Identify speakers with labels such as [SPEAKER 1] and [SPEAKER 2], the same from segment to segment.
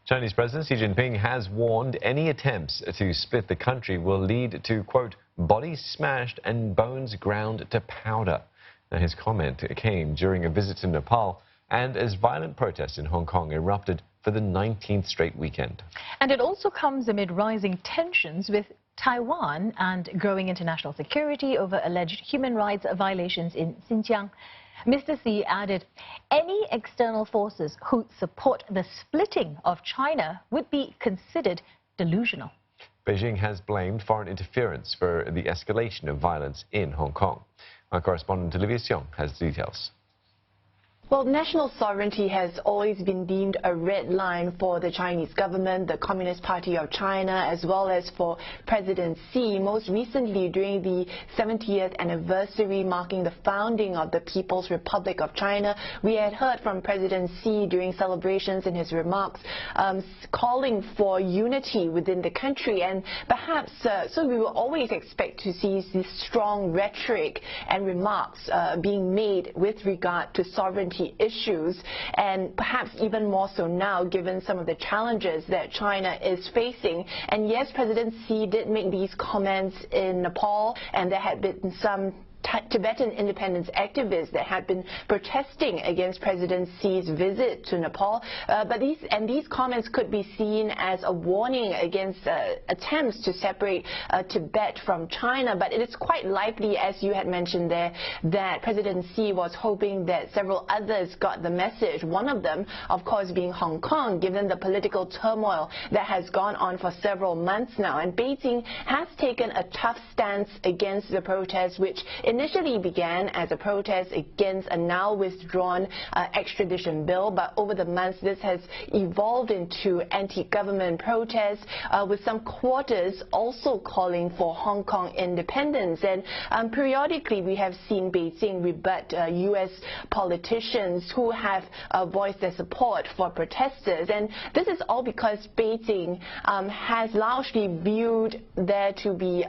[SPEAKER 1] Chinese President Xi Jinping has warned any attempts to split the country will lead to, quote, bodies smashed and bones ground to powder. Now, his comment came during a visit to Nepal and as violent protests in Hong Kong erupted for the 19th straight weekend.
[SPEAKER 2] And it also comes amid rising tensions with Taiwan and growing international security over alleged human rights violations in Xinjiang. Mr. Xi added, any external forces who support the splitting of China would be considered delusional.
[SPEAKER 1] Beijing has blamed foreign interference for the escalation of violence in Hong Kong. Our correspondent Olivia Xiong has details.
[SPEAKER 3] Well, national sovereignty has always been deemed a red line for the Chinese government, the Communist Party of China, as well as for President Xi. Most recently, during the 70th anniversary marking the founding of the People's Republic of China, we had heard from President Xi during celebrations in his remarks calling for unity within the country. And perhaps, so we will always expect to see this strong rhetoric and remarks being made with regard to sovereignty issues, and perhaps even more so now given some of the challenges that China is facing. And yes, President Xi did make these comments in Nepal, and there had been some Tibetan independence activists that had been protesting against President Xi's visit to Nepal. But these comments could be seen as a warning against attempts to separate Tibet from China. But it is quite likely, as you had mentioned there, that President Xi was hoping that several others got the message. One of them, of course, being Hong Kong, given the political turmoil that has gone on for several months now. And Beijing has taken a tough stance against the protests, which initially began as a protest against a now withdrawn extradition bill, but over the months this has evolved into anti-government protests, with some quarters also calling for Hong Kong independence. And periodically we have seen Beijing rebut U.S. politicians who have voiced their support for protesters. And this is all because Beijing has largely viewed there to be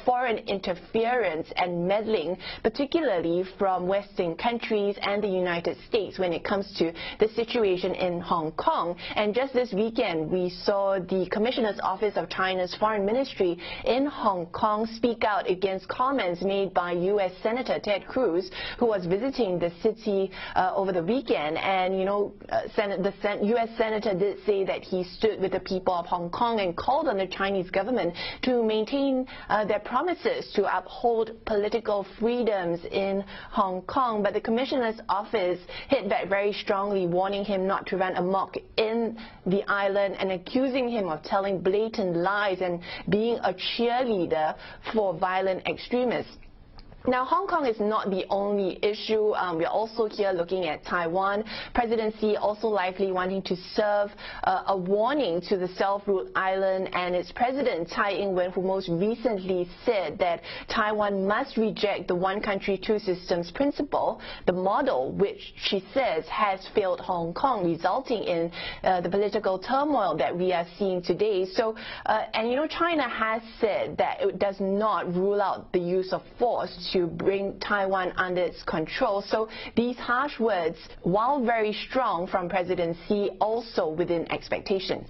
[SPEAKER 3] foreign interference and meddling, particularly from Western countries and the United States when it comes to the situation in Hong Kong. And just this weekend, we saw the Commissioner's Office of China's Foreign Ministry in Hong Kong speak out against comments made by U.S. Senator Ted Cruz, who was visiting the city over the weekend. And, the U.S. Senator did say that he stood with the people of Hong Kong and called on the Chinese government to maintain their promises to uphold political freedoms in Hong Kong. But the Commissioner's Office hit back very strongly, warning him not to run amok in the island and accusing him of telling blatant lies and being a cheerleader for violent extremists. Now, Hong Kong is not the only issue. We're also here looking at Taiwan. President Xi also likely wanting to serve a warning to the self-ruled island and its president, Tsai Ing-wen, who most recently said that Taiwan must reject the one country, two systems principle, the model which she says has failed Hong Kong, resulting in the political turmoil that we are seeing today. So, China has said that it does not rule out the use of force to bring Taiwan under its control. So these harsh words, while very strong from President Xi, also within expectations.